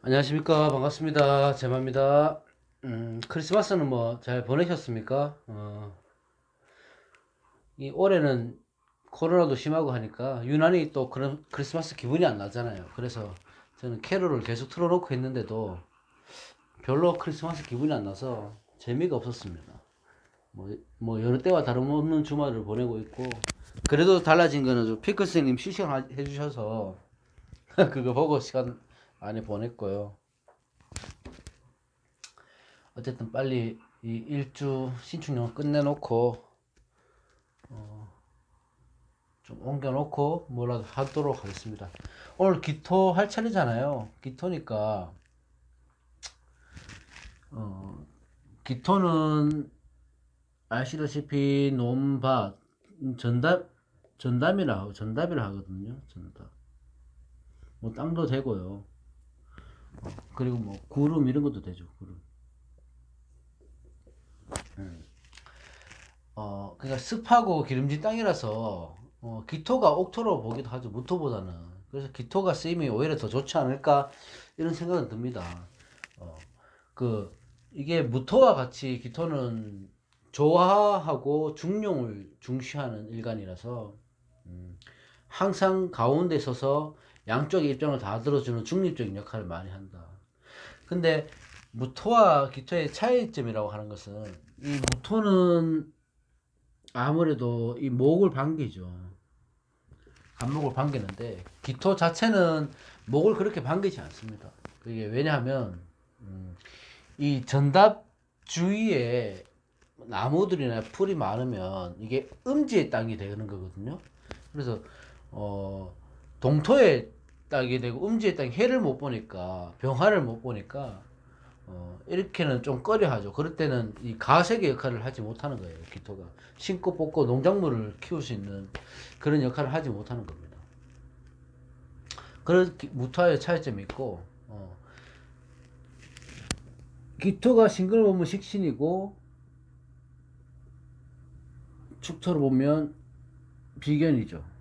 안녕하십니까. 반갑습니다. 제마입니다. 크리스마스는 뭐 잘 보내셨습니까? 이 올해는 코로나도 심하고 하니까 유난히 또 그런 크리스마스 기분이 안 나잖아요. 그래서 저는 캐롤을 계속 틀어놓고 했는데도 별로 크리스마스 기분이 안 나서 재미가 없었습니다. 뭐 여느 때와 다름없는 주말을 보내고 있고, 그래도 달라진 거는 피클스님 시청해 주셔서 그거 보고 시간 많이 보냈고요. 어쨌든 빨리 이 일주 신축년 끝내놓고 좀 옮겨놓고 뭐라도 하도록 하겠습니다. 오늘 기토 할 차례잖아요. 기토니까 어, 기토는 아시다시피 논밭 전답이라 하거든요. 전답. 뭐 땅도 되고요. 그리고 뭐 구름 이런 것도 되죠. 구름. 그러니까 습하고 기름진 땅이라서 기토가 옥토로 보기도 하죠. 무토보다는. 그래서 기토가 쓰임이 오히려 더 좋지 않을까 이런 생각은 듭니다. 어, 그 이게 무토와 같이 기토는 조화하고 중용을 중시하는 일간이라서 항상 가운데 서서 양쪽의 입장을 다 들어주는 중립적인 역할을 많이 한다. 근데 무토와 기토의 차이점이라고 하는 것은, 이 무토는 아무래도 이 목을 반기죠. 안목을 반기는데 기토 자체는 목을 그렇게 반기지 않습니다. 그게 왜냐하면 이 전답 주위에 나무들이나 풀이 많으면 이게 음지의 땅이 되는 거거든요. 그래서 동토의 땅이 되고 음지의 땅이 해를 못 보니까, 병화를 못 보니까 이렇게는 좀 꺼려하죠. 그럴 때는 이 가색의 역할을 하지 못하는 거예요. 기토가 심고 뽑고 농작물을 키울 수 있는 그런 역할을 하지 못하는 겁니다. 그런 무토와의 차이점이 있고, 기토가 싱글 보면 식신이고 축토로 보면 비견이죠.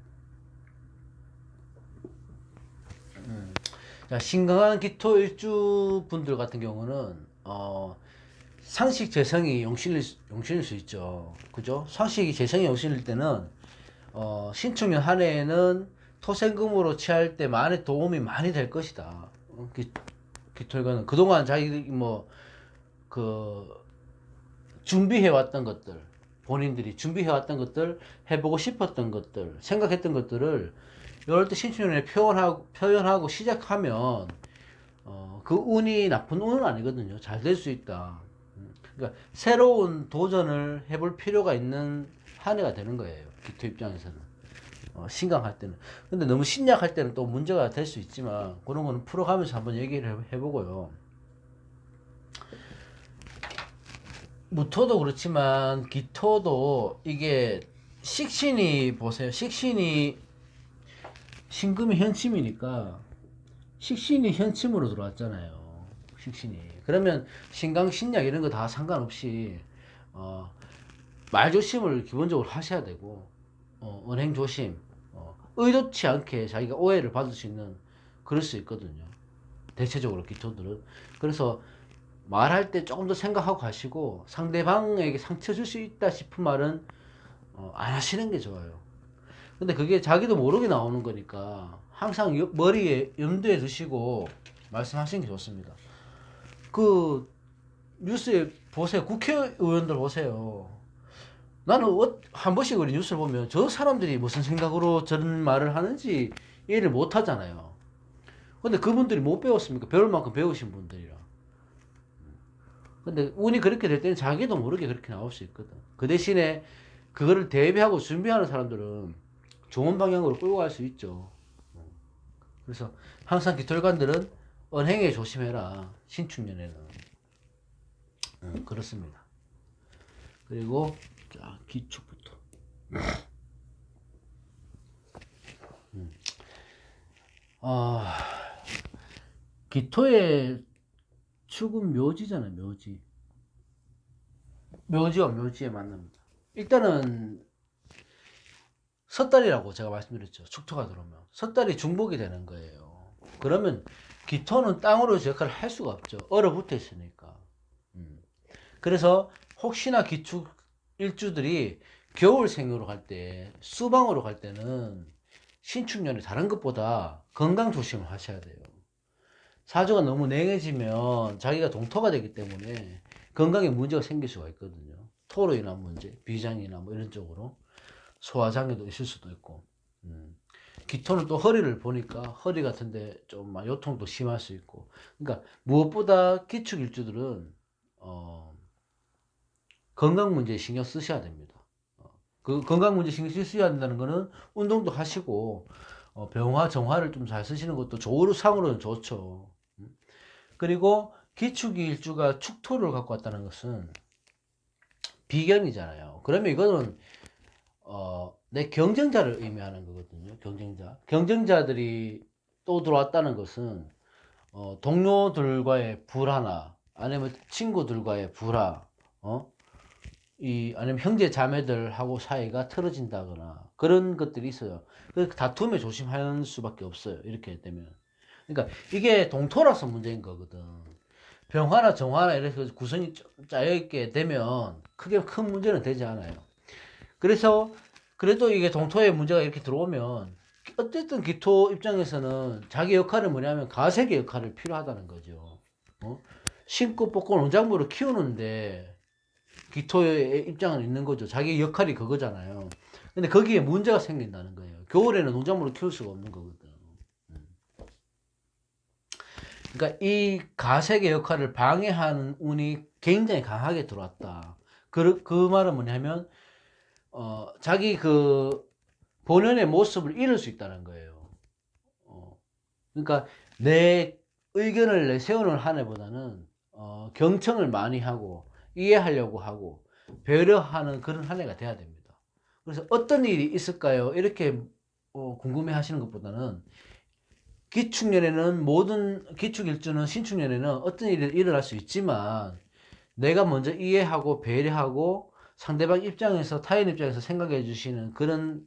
자, 신강한 기토 일주 분들 같은 경우는 상식 재성이 용신일 수 있죠. 그죠? 상식이 재성이 용신일 때는 신축년 한 해에는 토생금으로 취할 때 많이 도움이 많이 될 것이다. 기토일관은 그동안 자기 그 준비해왔던 것들, 본인들이 준비해왔던 것들, 해보고 싶었던 것들, 생각했던 것들을 이럴 때 신축년에 표현하고 시작하면 그 운이 나쁜 운은 아니거든요. 잘 될 수 있다. 그러니까 새로운 도전을 해볼 필요가 있는 한 해가 되는 거예요. 기토 입장에서는. 신강할 때는. 근데 너무 신약할 때는 또 문제가 될 수 있지만, 그런 거는 풀어가면서 한번 얘기를 해보고요. 무토도 그렇지만 기토도 이게 식신이, 보세요. 식신이 신금이 현침이니까 식신이 현침으로 들어왔잖아요. 식신이. 그러면 신강, 신약 이런 거 다 상관없이 말 조심을 기본적으로 하셔야 되고, 언행 조심, 의도치 않게 자기가 오해를 받을 수 있는, 그럴 수 있거든요. 대체적으로 기토들은. 그래서 말할 때 조금 더 생각하고 하시고, 상대방에게 상처 줄 수 있다 싶은 말은 안 하시는 게 좋아요. 근데 그게 자기도 모르게 나오는 거니까 항상 머리에 염두에 두시고 말씀하시는 게 좋습니다. 그 뉴스에 보세요. 국회의원들 보세요. 나는 한 번씩 우리 뉴스를 보면 저 사람들이 무슨 생각으로 저런 말을 하는지 이해를 못 하잖아요. 근데 그분들이 못 배웠습니까? 배울 만큼 배우신 분들이라. 근데 운이 그렇게 될 때는 자기도 모르게 그렇게 나올 수 있거든. 그 대신에 그거를 대비하고 준비하는 사람들은 좋은 방향으로 끌고 갈 수 있죠. 그래서 항상 기톨관들은 언행에 조심해라. 신축년에는. 그렇습니다. 그리고 자, 기축부터. 아, 기토의 축은 묘지잖아요. 묘지. 묘지와 묘지의 만납니다. 일단은 섣달이라고 제가 말씀드렸죠. 축토가 들어오면 섣달이 중복이 되는 거예요. 그러면 기토는 땅으로서 역할을 할 수가 없죠. 얼어붙어 있으니까. 그래서 혹시나 기축 일주들이 겨울생으로 갈 때, 수방으로 갈 때는 신축년이 다른 것보다 건강 조심을 하셔야 돼요. 사주가 너무 냉해지면 자기가 동토가 되기 때문에 건강에 문제가 생길 수가 있거든요. 토로 인한 문제, 비장이나 뭐 이런 쪽으로 소화장애도 있을 수도 있고. 기토는 또 허리를 보니까 허리 같은데 좀 요통도 심할 수 있고. 그러니까 무엇보다 기축 일주들은 건강 문제에 신경 쓰셔야 됩니다. 그 건강 문제 신경 쓰셔야 된다는 거는 운동도 하시고 병화 정화를 좀 잘 쓰시는 것도 조루상으로는 좋죠. 그리고 기축이 일주가 축토를 갖고 왔다는 것은 비견이잖아요. 그러면 이거는 내 경쟁자를 의미하는 거거든요. 경쟁자들이 또 들어왔다는 것은 동료들과의 불화나 아니면 친구들과의 불화, 아니면 형제 자매들하고 사이가 틀어진다거나 그런 것들이 있어요. 그 다툼에 조심할 수밖에 없어요. 이렇게 되면. 그러니까 이게 동토라서 문제인 거거든. 병화나 정화나 이렇게 구성이 짜여 있게 되면 크게 큰 문제는 되지 않아요. 그래서 그래도 이게 동토에 문제가 이렇게 들어오면 어쨌든 기토 입장에서는 자기 역할은 뭐냐면 가색의 역할을 필요하다는 거죠. 심고 뽑고 농작물을 키우는데 기토의 입장은 있는 거죠. 자기 역할이 그거잖아요. 근데 거기에 문제가 생긴다는 거예요. 겨울에는 농작물을 키울 수가 없는 거거든. 그러니까 이 가색의 역할을 방해하는 운이 굉장히 강하게 들어왔다. 그 말은 뭐냐면 자기 그 본연의 모습을 잃을 수 있다는 거예요. 그러니까 내 의견을 내세우는 한 해보다는 경청을 많이 하고 이해하려고 하고 배려하는 그런 한 해가 돼야 됩니다. 그래서 어떤 일이 있을까요? 이렇게 궁금해 하시는 것보다는 기축년에는 모든 기축일주는 신축년에는 어떤 일이 일어날 수 있지만 내가 먼저 이해하고 배려하고 상대방 입장에서 타인 입장에서 생각해 주시는 그런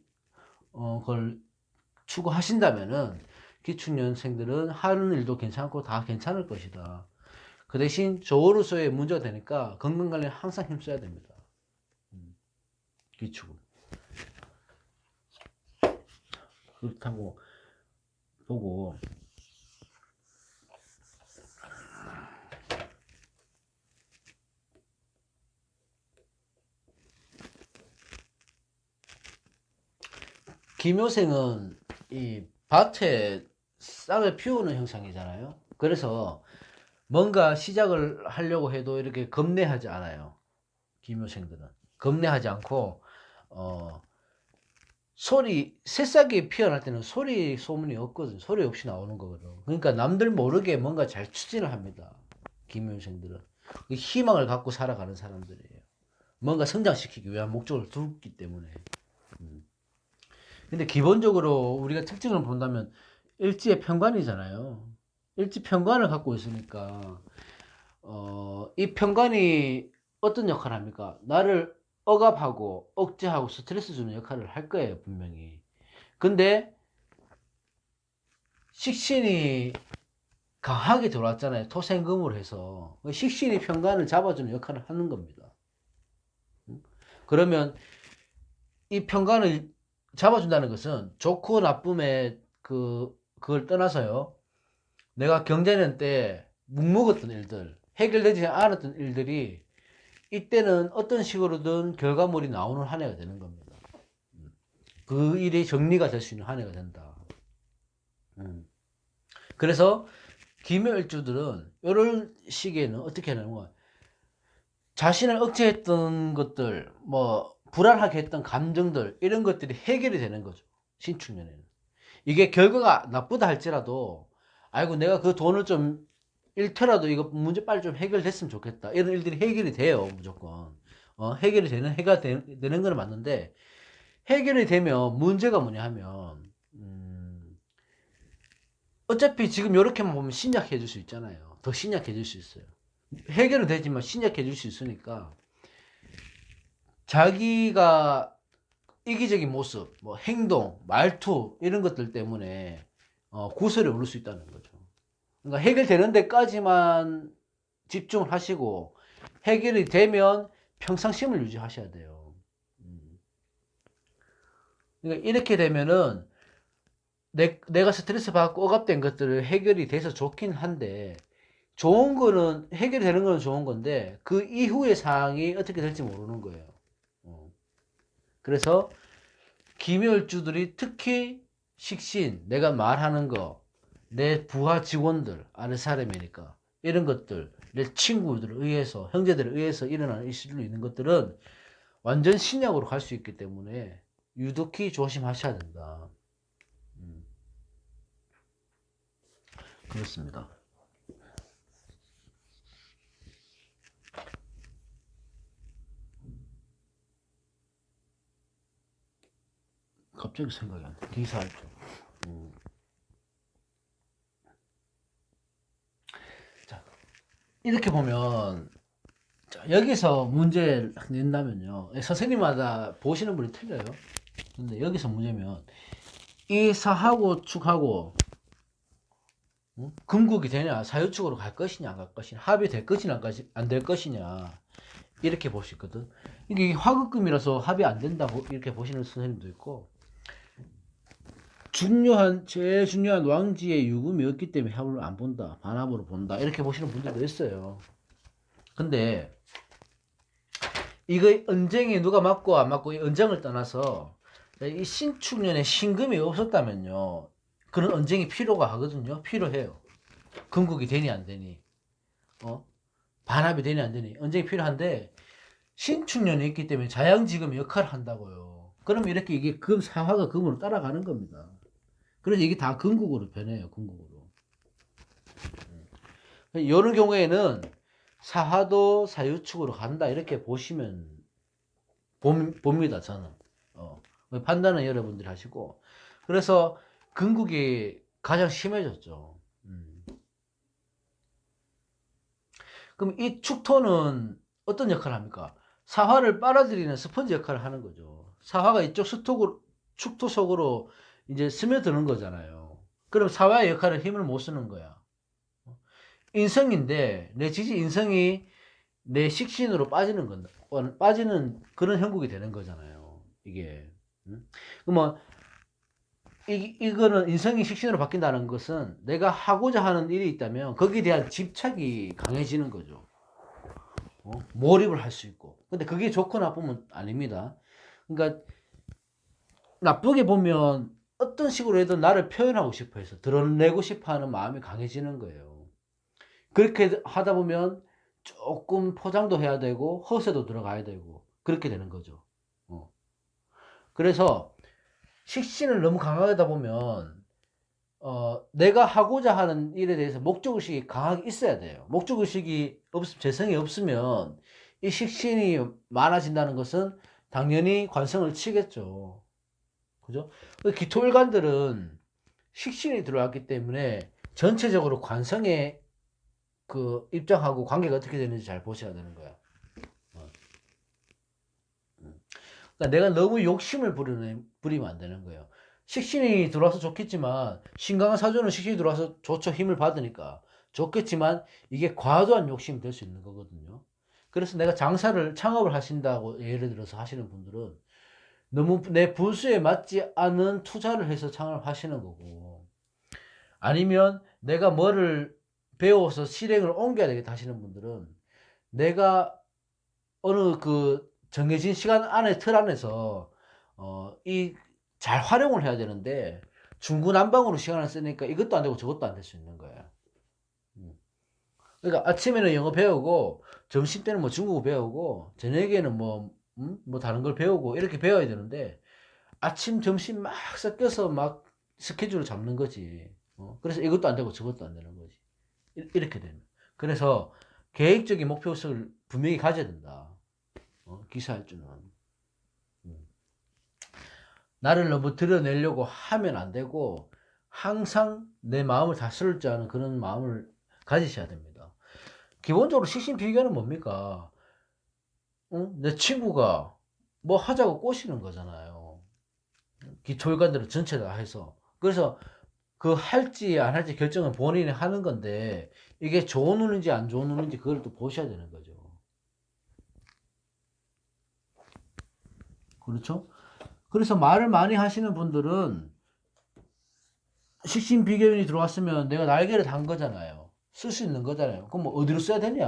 걸 추구하신다면은 기축년생들은 하는 일도 괜찮고 다 괜찮을 것이다. 그 대신 저로서의 문제가 되니까 건강관리에 항상 힘써야 됩니다. 기축은. 그렇다고 보고 김효생은 이 밭에 싹을 피우는 형상이잖아요. 그래서 뭔가 시작을 하려고 해도 이렇게 겁내하지 않아요. 김효생들은 겁내하지 않고 새싹이 피어날 때는 소리 소문이 없거든. 소리 없이 나오는 거거든. 그러니까 남들 모르게 뭔가 잘 추진을 합니다. 김효생들은 희망을 갖고 살아가는 사람들이에요. 뭔가 성장시키기 위한 목적을 두기 때문에. 근데 기본적으로 우리가 특징을 본다면 일지의 편관이잖아요. 일지 편관을 갖고 있으니까 이 편관이 어떤 역할을 합니까? 나를 억압하고 억제하고 스트레스 주는 역할을 할 거예요, 분명히. 근데 식신이 강하게 들어왔잖아요. 토생금으로 해서. 식신이 편관을 잡아주는 역할을 하는 겁니다. 그러면 이 편관을 잡아준다는 것은 좋고 나쁨의 그걸 떠나서요. 내가 경제년 때 묵묵었던 일들, 해결되지 않았던 일들이 이때는 어떤 식으로든 결과물이 나오는 한 해가 되는 겁니다. 그 일이 정리가 될 수 있는 한 해가 된다. 그래서 기묘일주들은 이런 시기에는 어떻게 하냐면 자신을 억제했던 것들, 뭐 불안하게 했던 감정들 이런 것들이 해결이 되는 거죠. 신축년에는. 이게 결과가 나쁘다 할지라도 아이고 내가 그 돈을 좀 잃더라도 이거 문제 빨리 좀 해결됐으면 좋겠다. 이런 일들이 해결이 돼요. 무조건. 해결이 되는 해가 되는 건 맞는데 해결이 되면 문제가 뭐냐 하면 어차피 지금 이렇게만 보면 신약해 줄 수 있잖아요. 더 신약해 줄 수 있어요. 해결은 되지만 신약해 줄 수 있으니까 자기가 이기적인 모습, 뭐 행동, 말투 이런 것들 때문에 구설에 오를 수 있다는 거죠. 그러니까 해결되는 데까지만 집중을 하시고 해결이 되면 평상심을 유지하셔야 돼요. 그러니까 이렇게 되면은 내가 스트레스 받고 억압된 것들을 해결이 돼서 좋긴 한데 좋은 거는 해결되는 거는 좋은 건데 그 이후의 상황이 어떻게 될지 모르는 거예요. 그래서 기묘일주들이 특히 식신, 내가 말하는 거, 내 부하 직원들, 아는 사람이니까 이런 것들, 내 친구들에 의해서, 형제들에 의해서 일어나는 이슈로 있는 것들은 완전 신약으로 갈 수 있기 때문에 유독히 조심하셔야 된다. 그렇습니다. 갑자기 생각이 안 나. 기사할죠. 자, 이렇게 보면 자, 여기서 문제를 낸다면요. 선생님마다 보시는 분이 틀려요. 근데 여기서 문제면 이 사하고 축하고 금국이 되냐 사유축으로 갈 것이냐 안 갈 것이냐 합의될 것이냐 안 될 것이냐 이렇게 보시거든. 이게 화급금이라서 합의 안 된다고 이렇게 보시는 선생님도 있고 제일 중요한 왕지의 유금이 없기 때문에 합을 안 본다 반합으로 본다 이렇게 보시는 분들도 있어요. 근데 이거 언쟁이 누가 맞고 안 맞고 이 언쟁을 떠나서 이 신축년에 신금이 없었다면요 그런 언쟁이 필요가 하거든요. 필요해요. 건국이 되니 안 되니 반합이 되니 안 되니 언쟁이 필요한데 신축년이 있기 때문에 자양지금이 역할을 한다고요. 그러면 이렇게 이게 사화가 금으로 따라가는 겁니다. 그래서 이게 다 건국으로 변해요. 건국으로. 이런 경우에는 사화도 사유축으로 간다 이렇게 보시면 봅니다. 저는 판단은 여러분들이 하시고 그래서 건국이 가장 심해졌죠. 그럼 이 축토는 어떤 역할을 합니까? 사화를 빨아들이는 스펀지 역할을 하는 거죠. 사화가 이쪽 축토 속으로 이제 스며드는 거잖아요. 그럼 사화의 역할을 힘을 못 쓰는 거야. 인성인데 내 지지 인성이 내 식신으로 빠지는 그런 형국이 되는 거잖아요. 이게. 그러면 이거는 인성이 식신으로 바뀐다는 것은 내가 하고자 하는 일이 있다면 거기에 대한 집착이 강해지는 거죠. 몰입을 할 수 있고. 근데 그게 좋고 나쁘면 아닙니다. 그러니까 나쁘게 보면 어떤 식으로 해도 나를 표현하고 싶어 해서 드러내고 싶어 하는 마음이 강해지는 거예요. 그렇게 하다 보면 조금 포장도 해야 되고 허세도 들어가야 되고 그렇게 되는 거죠. 그래서 식신을 너무 강하다 보면 내가 하고자 하는 일에 대해서 목적의식이 강하게 있어야 돼요. 목적의식이 재성이 없으면 이 식신이 많아진다는 것은 당연히 관성을 치겠죠. 그죠? 기토일관들은 식신이 들어왔기 때문에 전체적으로 관성의 그 입장하고 관계가 어떻게 되는지 잘 보셔야 되는 거야. 그러니까 내가 너무 욕심을 부리면 안 되는 거예요. 식신이 들어와서 좋겠지만 신강한 사주는 식신이 들어와서 좋죠. 힘을 받으니까 좋겠지만 이게 과도한 욕심이 될 수 있는 거거든요. 그래서 내가 창업을 하신다고 예를 들어서 하시는 분들은 너무 내 분수에 맞지 않은 투자를 해서 창업을 하시는 거고 아니면 내가 뭐를 배워서 실행을 옮겨야 되겠다 하시는 분들은 내가 어느 그 정해진 시간 안에 틀 안에서 이 잘 활용을 해야 되는데 중구난방으로 시간을 쓰니까 이것도 안 되고 저것도 안 될 수 있는 거예요. 그러니까 아침에는 영어 배우고 점심 때는 뭐 중국어 배우고 저녁에는 뭐 다른 걸 배우고 이렇게 배워야 되는데 아침 점심 막 섞여서 막 스케줄을 잡는 거지. 그래서 이것도 안 되고 저것도 안 되는 거지. 이렇게 되는. 그래서 계획적인 목표성을 분명히 가져야 된다. 기사할주는 나를 너무 드러내려고 하면 안 되고 항상 내 마음을 다스릴 줄 아는 그런 마음을 가지셔야 됩니다. 기본적으로 식신비결은 뭡니까? 내 친구가 뭐 하자고 꼬시는 거잖아요. 기초일관들은 전체 다 해서. 그래서 그 할지 안 할지 결정은 본인이 하는 건데 이게 좋은 운인지 안 좋은 운인지 그걸 또 보셔야 되는 거죠. 그렇죠? 그래서 말을 많이 하시는 분들은 식신 비견이 들어왔으면 내가 날개를 단 거잖아요. 쓸 수 있는 거잖아요. 그럼 뭐 어디로 써야 되냐?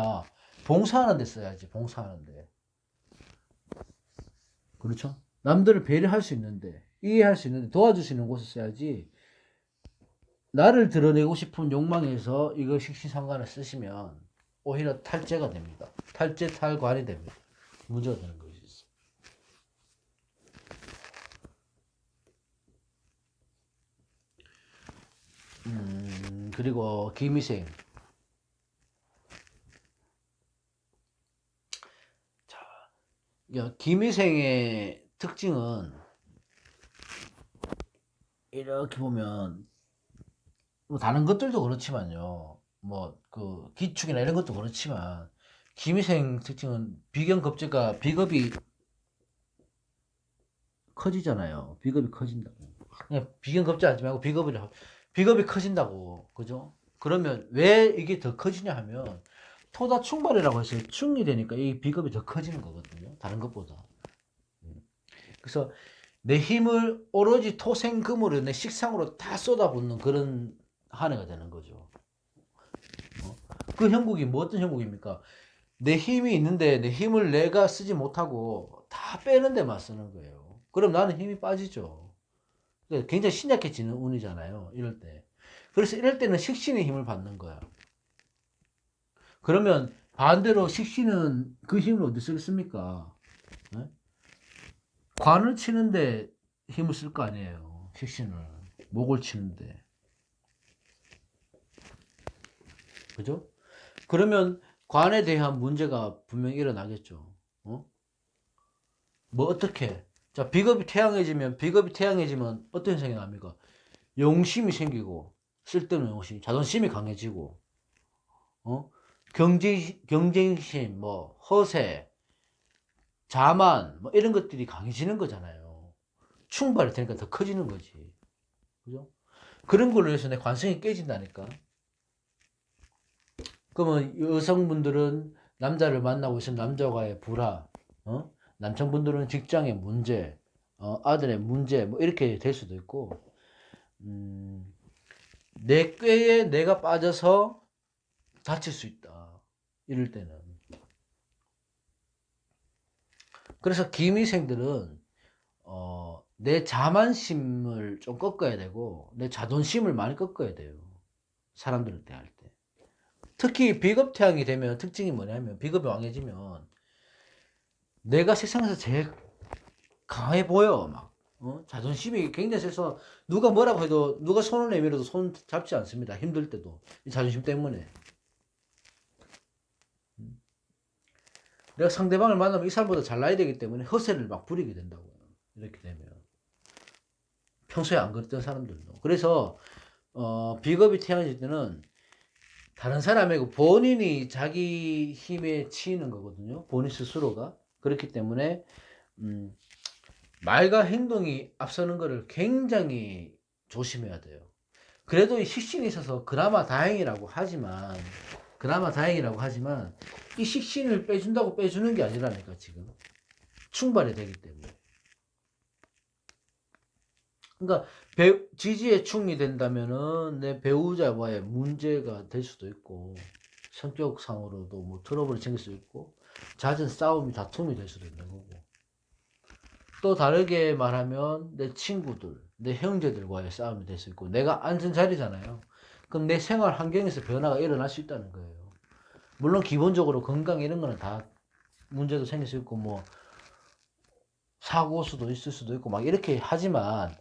봉사하는 데 써야지. 봉사하는 데. 그렇죠? 남들을 배려할 수 있는데, 이해할 수 있는데, 도와줄 수 있는 곳에 써야지. 나를 드러내고 싶은 욕망에서 이거 식신상관을 쓰시면 오히려 탈제가 됩니다. 탈제 탈관이 됩니다. 문제가 되는 것이 있어. 그리고 기미생. 자, 기미생의 특징은 이렇게 보면 뭐 다른 것들도 그렇지만요. 뭐 그 기축이나 이런 것도 그렇지만 기미생 특징은 비견급제가 비겁이 커지잖아요. 비겁이 커진다고. 그냥 비견급제 하지 말고 비겁이 커진다고. 그죠? 그러면 왜 이게 더 커지냐 하면 토다 충발이라고 해서 충이 되니까 이 비겁이 더 커지는 거거든요. 다른 것보다. 그래서 내 힘을 오로지 토생금으로 내 식상으로 다 쏟아붓는 그런 한 해가 되는 거죠. 그 형국이 뭐 어떤 형국입니까? 내 힘이 있는데 내 힘을 내가 쓰지 못하고 다 빼는 데만 쓰는 거예요. 그럼 나는 힘이 빠지죠. 굉장히 신약해지는 운이잖아요. 이럴 때. 그래서 이럴 때는 식신의 힘을 받는 거야. 그러면 반대로 식신은 그 힘을 어디 쓰겠습니까? 네? 관을 치는데 힘을 쓸 거 아니에요. 식신을. 목을 치는데. 그죠? 그러면 관에 대한 문제가 분명히 일어나겠죠. 어? 뭐 어떻게? 자, 비겁이 태양해지면 어떤 현상이 납니까? 용심이 생기고, 쓸데없는 용심, 자존심이 강해지고, 어? 경쟁심, 뭐, 허세, 자만, 뭐, 이런 것들이 강해지는 거잖아요. 충발이 되니까 더 커지는 거지. 그죠? 그런 걸로 해서 내 관성이 깨진다니까. 그러면 여성분들은 남자를 만나고 있으면 남자와의 불화, 남성분들은 직장의 문제, 아들의 문제, 뭐, 이렇게 될 수도 있고, 내 꾀에 내가 빠져서 다칠 수 있다. 이럴 때는. 그래서 기미생들은 내 자만심을 좀 꺾어야 되고 내 자존심을 많이 꺾어야 돼요. 사람들을 대할 때. 특히 비겁태양이 되면 특징이 뭐냐면 비겁이 왕해지면 내가 세상에서 제일 강해 보여. 막 자존심이 굉장히 세서 누가 뭐라고 해도 누가 손을 내밀어도 손 잡지 않습니다. 힘들 때도 이 자존심 때문에. 내가 상대방을 만나면 이 사람보다 잘나야 되기 때문에 허세를 막 부리게 된다고요. 이렇게 되면. 평소에 안 그랬던 사람들도. 그래서, 비겁이 태어날 때는 다른 사람이고 본인이 자기 힘에 치이는 거거든요. 본인 스스로가. 그렇기 때문에, 말과 행동이 앞서는 것을 굉장히 조심해야 돼요. 그래도 이 식신이 있어서 그나마 다행이라고 하지만, 이 식신을 빼준다고 빼주는 게 아니라니까, 지금. 충발이 되기 때문에. 그러니까, 지지에 충이 된다면은 내 배우자와의 문제가 될 수도 있고, 성격상으로도 뭐 트러블이 생길 수 있고, 잦은 싸움이, 다툼이 될 수도 있는 거고. 또 다르게 말하면 내 친구들, 내 형제들과의 싸움이 될 수 있고, 내가 앉은 자리잖아요. 그럼 내 생활 환경에서 변화가 일어날 수 있다는 거예요. 물론 기본적으로 건강 이런 거는 다 문제도 생길 수 있고 뭐 사고 수도 있을 수도 있고 막 이렇게 하지만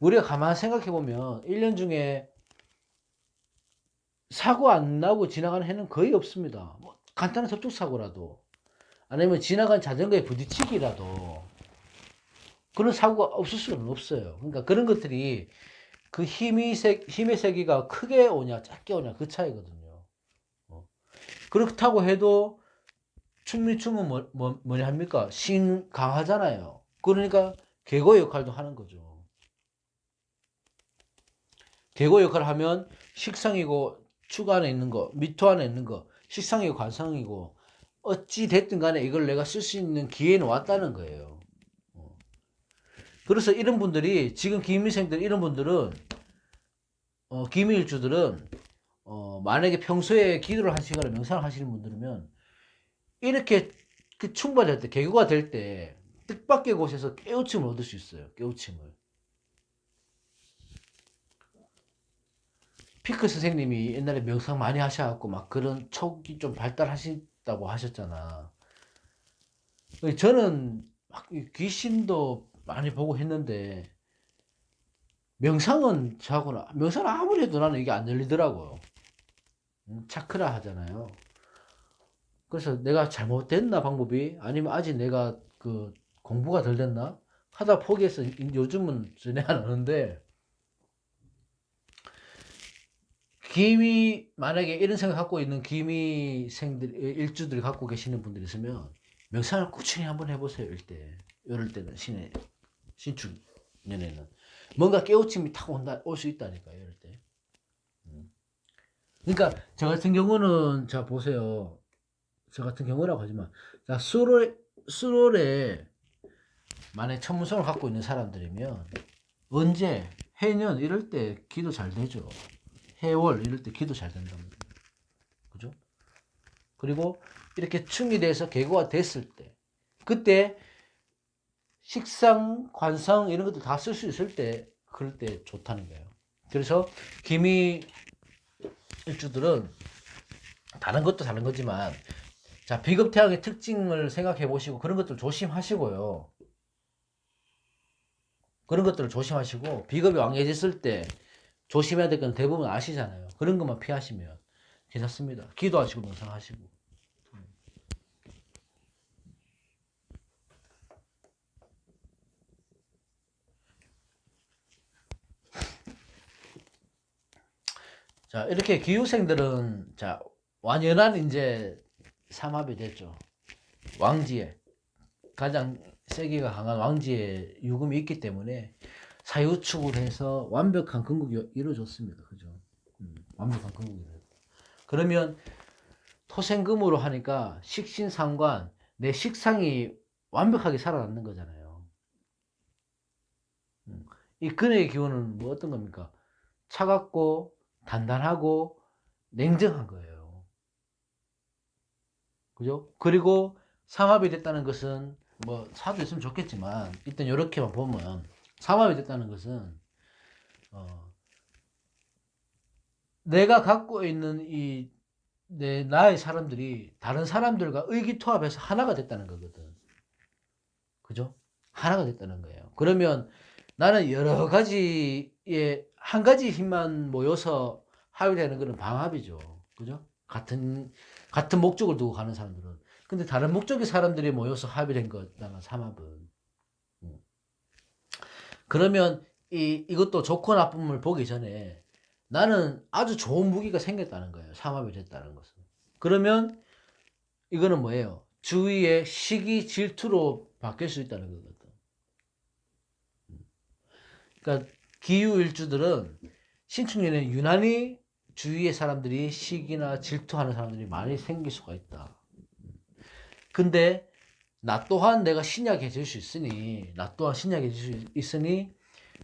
우리가 가만히 생각해 보면 1년 중에 사고 안 나고 지나가는 해는 거의 없습니다. 뭐 간단한 접촉사고라도 아니면 지나간 자전거에 부딪히기라도 그런 사고가 없을 수는 없어요. 그러니까 그런 것들이 그 힘의 세기가 크게 오냐 작게 오냐 그 차이거든요. 그렇다고 해도 충미충은 뭐냐 합니까? 신 강하잖아요. 그러니까 계고 역할도 하는 거죠. 계고 역할을 하면 식상이고 축 안에 있는 거, 미토 안에 있는 거, 식상이고 관상이고 어찌 됐든 간에 이걸 내가 쓸 수 있는 기회는 왔다는 거예요. 그래서 이런 분들이 지금 기미생들 이런 분들은 기미일주들은 만약에 평소에 기도를 하시거나 명상을 하시는 분들이면 이렇게 그 충만할 때 개그가 될 때 뜻밖의 곳에서 깨우침을 얻을 수 있어요. 깨우침을. 피크 선생님이 옛날에 명상 많이 하셔갖고 막 그런 촉이 좀 발달하신다고 하셨잖아. 저는 막 귀신도 많이 보고 했는데 명상은 저하고는 명상을 아무리 해도 나는 이게 안 열리더라고요. 차크라 하잖아요. 그래서 내가 잘못됐나 방법이 아니면 아직 내가 그 공부가 덜 됐나 하다 포기해서 요즘은 전혀 안 하는데 기미 만약에 이런 생각 갖고 있는 기미생들 일주들이 갖고 계시는 분들이 있으면 명상을 꾸준히 한번 해보세요. 이럴 때는 신축년에는 뭔가 깨우침이 탁 올 수 있다니까요. 이럴 때. 그러니까 저 같은 경우는 자 보세요. 저 같은 경우라고 하지만 자 수월에 만약 천문성을 갖고 있는 사람들이면 언제 해년 이럴 때 기도 잘 되죠. 해월 이럴 때 기도 잘 된답니다. 그죠? 그리고 이렇게 충이 돼서 개고가 됐을 때 그때 식상, 관상 이런 것들 다 쓸 수 있을 때 그럴 때 좋다는 거예요. 그래서 기미 일주들은 다른 것도 다른 거지만 자 비급태양의 특징을 생각해 보시고 그런 것들 조심하시고요. 그런 것들을 조심하시고 비겁이 왕해졌을 때 조심해야 될 건 대부분 아시잖아요. 그런 것만 피하시면 괜찮습니다. 기도하시고 명상하시고. 자 이렇게 기후생들은 자 완연한 이제 삼합이 됐죠. 왕지에 가장 세기가 강한 왕지에 유금이 있기 때문에 사유축을 해서 완벽한 건국이 이루어졌습니다. 그죠? 완벽한 건국이. 그러면 토생금으로 하니까 식신상관 내 식상이 완벽하게 살아남는 거잖아요. 이 근의 기운은 뭐 어떤 겁니까? 차갑고 단단하고 냉정한 거예요. 그죠? 그리고 삼합이 됐다는 것은 뭐 사도 있으면 좋겠지만 일단 이렇게만 보면 삼합이 됐다는 것은 내가 갖고 있는 이 나의 사람들이 다른 사람들과 의기투합해서 하나가 됐다는 거거든. 그죠? 하나가 됐다는 거예요. 그러면 나는 여러 가지의 한 가지 힘만 모여서 합의되는 것은 방합이죠. 그죠? 같은 목적을 두고 가는 사람들은. 근데 다른 목적의 사람들이 모여서 합의된 거잖아, 삼합은. 음. 그러면 이것도 좋고 나쁨을 보기 전에 나는 아주 좋은 무기가 생겼다는 거예요. 삼합이 됐다는 것은. 그러면 이거는 뭐예요? 주위의 시기 질투로 바뀔 수 있다는 거거든. 그러니까 기후일주들은 신축년에 유난히 주위의 사람들이 시기나 질투하는 사람들이 많이 생길 수가 있다. 근데 나 또한 내가 신약해 질 수 있으니 나 또한 신약해 질 수 있으니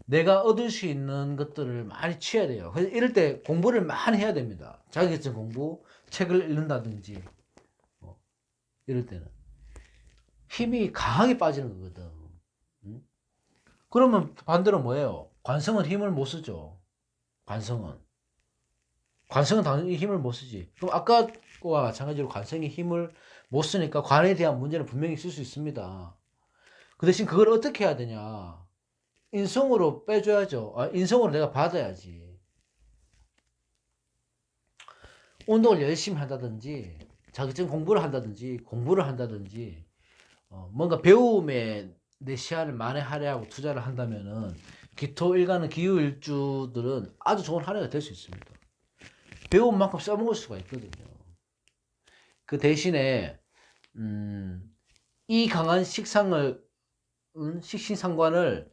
내가 얻을 수 있는 것들을 많이 취해야 돼요. 그래서 이럴 때 공부를 많이 해야 됩니다. 자격증 공부, 책을 읽는다든지 이럴 때는 힘이 강하게 빠지는 거거든. 그러면 반대로 뭐예요? 관성은 힘을 못 쓰죠. 관성은. 관성은 당연히 힘을 못 쓰지. 그럼 아까와 마찬가지로 관성이 힘을 못 쓰니까 관에 대한 문제는 분명히 있을 수 있습니다. 그 대신 그걸 어떻게 해야 되냐? 인성으로 빼줘야죠. 인성으로 내가 받아야지. 운동을 열심히 한다든지, 자격증 공부를 한다든지, 뭔가 배움에 내 시간을 많이 할애하고 투자를 한다면은 기토 일가는 기후일주들은 아주 좋은 할애가 될 수 있습니다. 배운 만큼 써먹을 수가 있거든요. 그 대신에 이 강한 식신상관을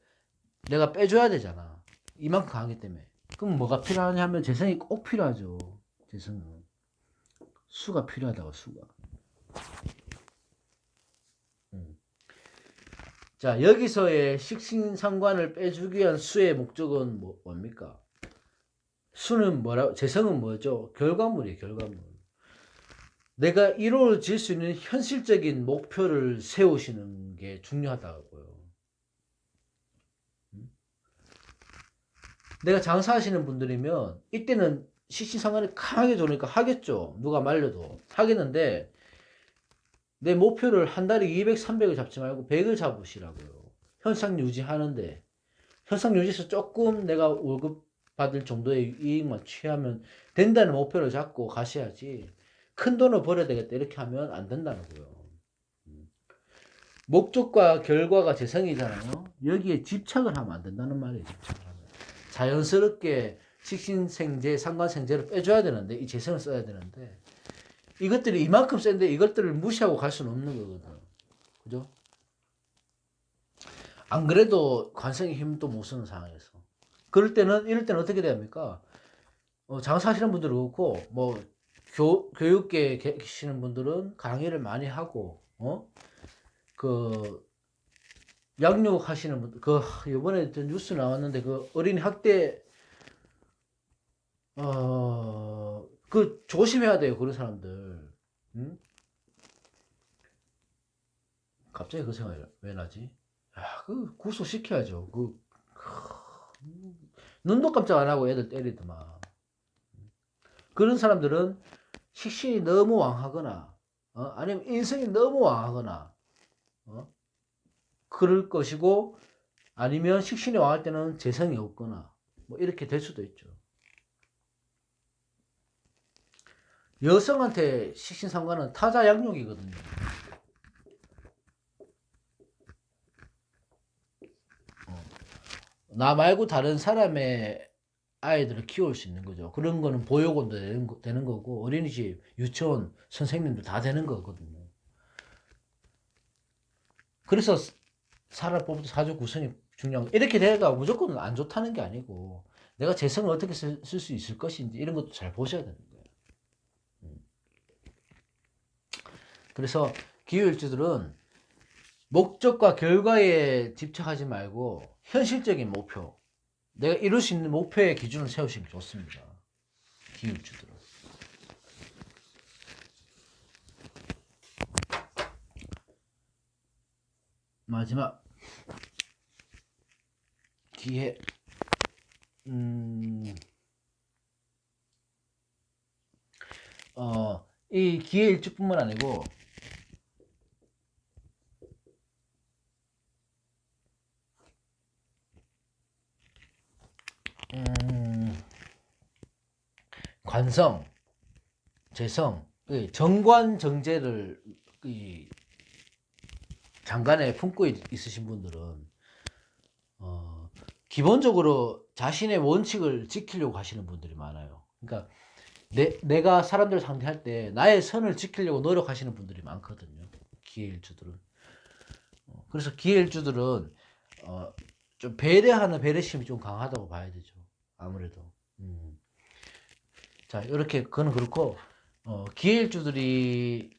내가 빼줘야 되잖아. 이만큼 강하기 때문에. 그럼 뭐가 필요하냐 하면 재성이 꼭 필요하죠. 재성은. 수가 필요하다고, 수가. 자, 여기서의 식신상관을 빼주기 위한 수의 목적은 뭡니까? 수는 재성은 뭐죠? 결과물이에요, 결과물. 내가 이루어질 수 있는 현실적인 목표를 세우시는 게 중요하다고요. 내가 장사하시는 분들이면 이때는 식신상관이 강하게 좋으니까 하겠죠. 누가 말려도 하겠는데 내 목표를 한 달에 200, 300을 잡지 말고 100을 잡으시라고요. 현상 유지하는데 현상 유지해서 조금 내가 월급 받을 정도의 이익만 취하면 된다는 목표를 잡고 가셔야지 큰 돈을 벌어야 되겠다 이렇게 하면 안 된다는 거예요. 목적과 결과가 재성이잖아요. 여기에 집착을 하면 안 된다는 말이에요. 집착을 하면. 자연스럽게 식신생재, 상관생재를 빼줘야 되는데 이 재성을 써야 되는데 이것들이 이만큼 센데 이것들을 무시하고 갈 수는 없는 거거든. 그죠? 안 그래도 관성의 힘도 못 쓰는 상황에서. 이럴 때는 어떻게 돼야 합니까? 장사하시는 분들은 그렇고, 교육계에 계시는 분들은 강의를 많이 하고, 양육 하시는 분들, 이번에 뉴스 나왔는데, 어린이 학대, 조심해야 돼요, 그런 사람들. 응? 갑자기 그 생각이 왜 나지? 구속시켜야죠. 눈도 깜짝 안 하고 애들 때리더만. 그런 사람들은 식신이 너무 왕하거나, 아니면 인성이 너무 왕하거나, 그럴 것이고, 아니면 식신이 왕할 때는 재성이 없거나, 이렇게 될 수도 있죠. 여성한테 식신상관은 타자 양육이거든요. 나 말고 다른 사람의 아이들을 키울 수 있는 거죠. 그런 거는 보육원도 되는 거고, 어린이집, 유치원, 선생님도 다 되는 거거든요. 그래서 사람 뽑을 때 사주 구성이 중요한 거. 이렇게 되가 무조건 안 좋다는 게 아니고, 내가 재성을 어떻게 쓸 수 있을 것인지, 이런 것도 잘 보셔야 되는 거예요. 그래서 기후일주들은 목적과 결과에 집착하지 말고 현실적인 목표, 내가 이룰 수 있는 목표의 기준을 세우시면 좋습니다. 기후일주들은. 마지막 기해. 이 기해일주뿐만 아니고 관성, 재성, 정관정제를 장관에 품고 있으신 분들은 기본적으로 자신의 원칙을 지키려고 하시는 분들이 많아요. 그러니까 내가 사람들을 상대할 때 나의 선을 지키려고 노력하시는 분들이 많거든요. 기해일주들은. 그래서 기해일주들은 좀 배려하는 배려심이 좀 강하다고 봐야 되죠. 아무래도. 자, 이렇게 그건 그렇고 기해일주들이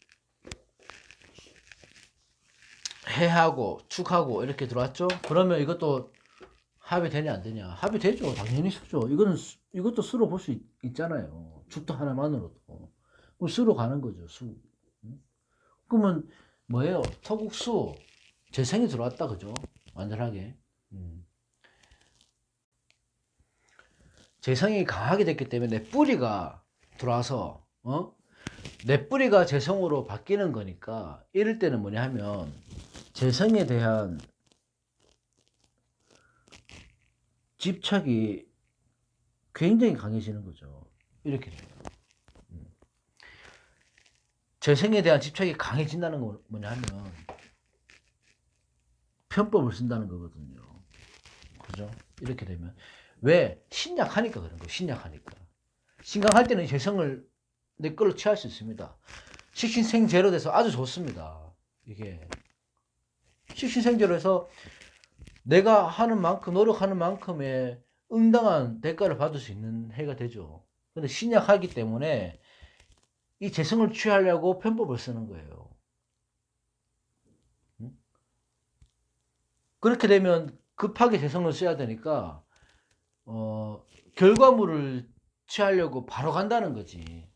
해하고 축하고 이렇게 들어왔죠. 그러면 이것도 합의되냐 안 되냐? 합의되죠. 당연히 쉽죠. 이것도 수로 볼 수 있잖아요. 축도 하나만으로도 수로 가는 거죠. 수. 그러면 뭐예요? 토국수 재생이 들어왔다, 그죠? 완전하게. 재성이 강하게 됐기 때문에 내 뿌리가 들어와서 내 뿌리가 재성으로 바뀌는 거니까 이럴 때는 뭐냐 하면 재성에 대한 집착이 굉장히 강해지는 거죠. 이렇게 돼요. 재성에 대한 집착이 강해진다는 건 뭐냐 하면 편법을 쓴다는 거거든요. 그죠? 이렇게 되면 왜? 신약하니까 그런 거예요. 신약하니까. 신강할 때는 재성을 내 걸로 취할 수 있습니다. 식신생제로 돼서 아주 좋습니다. 이게 식신생제로 해서 내가 하는 만큼 노력하는 만큼의 응당한 대가를 받을 수 있는 해가 되죠. 근데 신약하기 때문에 이 재성을 취하려고 편법을 쓰는 거예요. 그렇게 되면 급하게 재성을 써야 되니까 결과물을 취하려고 바로 간다는 거지.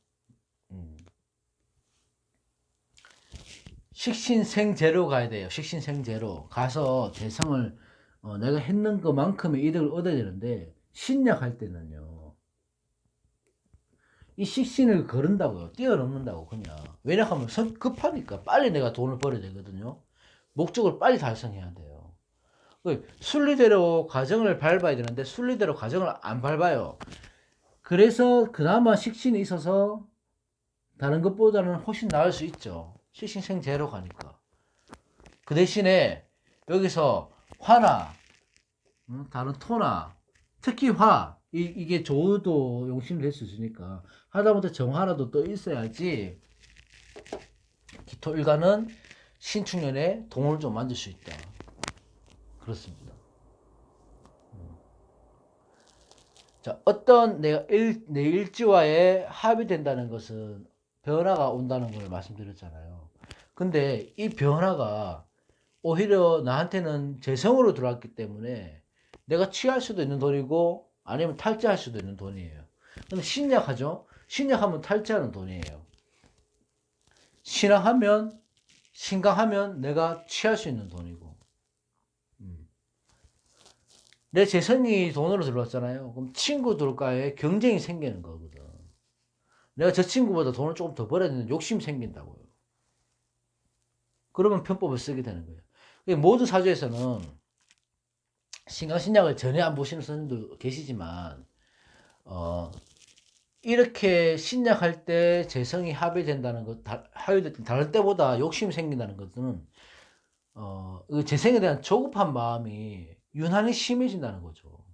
식신생제로 가야 돼요. 식신생제로 가서 재성을 내가 했는 것만큼의 이득을 얻어야 되는데 신약할 때는요. 이 식신을 거른다고요. 뛰어넘는다고 그냥. 왜냐하면 급하니까 빨리 내가 돈을 벌어야 되거든요. 목적을 빨리 달성해야 돼요. 순리대로 과정을 밟아야 되는데 순리대로 과정을 안 밟아요. 그래서 그나마 식신이 있어서 다른 것보다는 훨씬 나을 수 있죠. 식신생제로 가니까. 그 대신에 여기서 화나 다른 토나 특히 이게 조도 용심될 수 있으니까 하다못해 정화라도 또 있어야지 기토 일간은 신축년에 동을 좀 만들 수 있다. 그렇습니다. 자, 어떤 내 일지와의 합이 된다는 것은 변화가 온다는 걸 말씀드렸잖아요. 근데 이 변화가 오히려 나한테는 재성으로 들어왔기 때문에 내가 취할 수도 있는 돈이고 아니면 탈취할 수도 있는 돈이에요. 근데 신약하죠? 신약하면 탈취하는 돈이에요. 신앙하면 신강하면 내가 취할 수 있는 돈이고 내 재성이 돈으로 들어왔잖아요. 그럼 친구들과의 경쟁이 생기는 거거든. 내가 저 친구보다 돈을 조금 더 벌어야 되는 욕심이 생긴다고요. 그러면 편법을 쓰게 되는 거예요. 모든 사주에서는 신강신약을 전혀 안 보시는 선생님도 계시지만 이렇게 신약할 때 재성이 합의된다는 것, 합의될 때 다른 때보다 욕심이 생긴다는 것은 재성에 대한 조급한 마음이 유난히 심해진다는 거죠.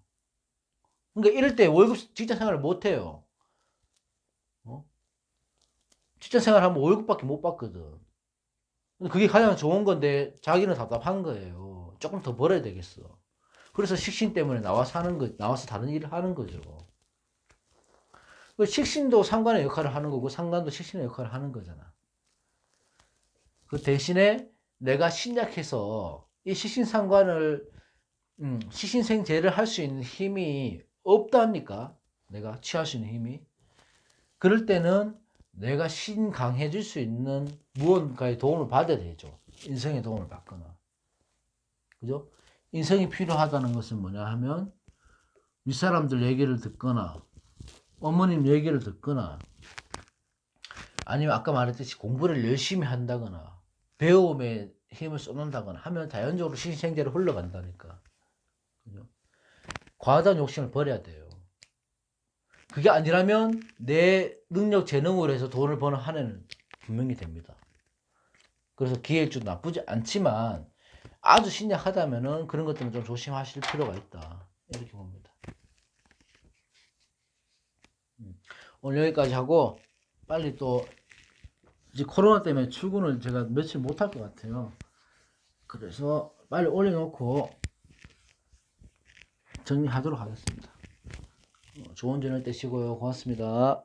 그러니까 이럴 때 월급 직장 생활을 못 해요. 직장 생활하면 월급밖에 못 받거든. 그게 가장 좋은 건데 자기는 답답한 거예요. 조금 더 벌어야 되겠어. 그래서 식신 때문에 나와서 다른 일을 하는 거죠. 식신도 상관의 역할을 하는 거고 상관도 식신의 역할을 하는 거잖아. 그 대신에 내가 신약해서 이 식신상관을 식신생제를 할 수 있는 힘이 없답니까? 내가 취할 수 있는 힘이. 그럴 때는 내가 신강해질 수 있는 무언가의 도움을 받아야 되죠. 인성의 도움을 받거나. 그죠? 인성이 필요하다는 것은 뭐냐 하면 윗사람들 얘기를 듣거나 어머님 얘기를 듣거나 아니면 아까 말했듯이 공부를 열심히 한다거나 배움에 힘을 쏟는다거나 하면 자연적으로 신생제로 흘러간다니까. 그죠? 과다한 욕심을 버려야 돼요. 그게 아니라면 내 능력 재능으로 해서 돈을 버는 한 해는 분명히 됩니다. 그래서 기회일주 나쁘지 않지만 아주 신약하다면은 그런 것들은 좀 조심하실 필요가 있다. 이렇게 봅니다. 오늘 여기까지 하고 빨리 또 이제 코로나 때문에 출근을 제가 며칠 못 할 것 같아요. 그래서 빨리 올려놓고 정리하도록 하겠습니다. 좋은 저녁 되시고요. 고맙습니다.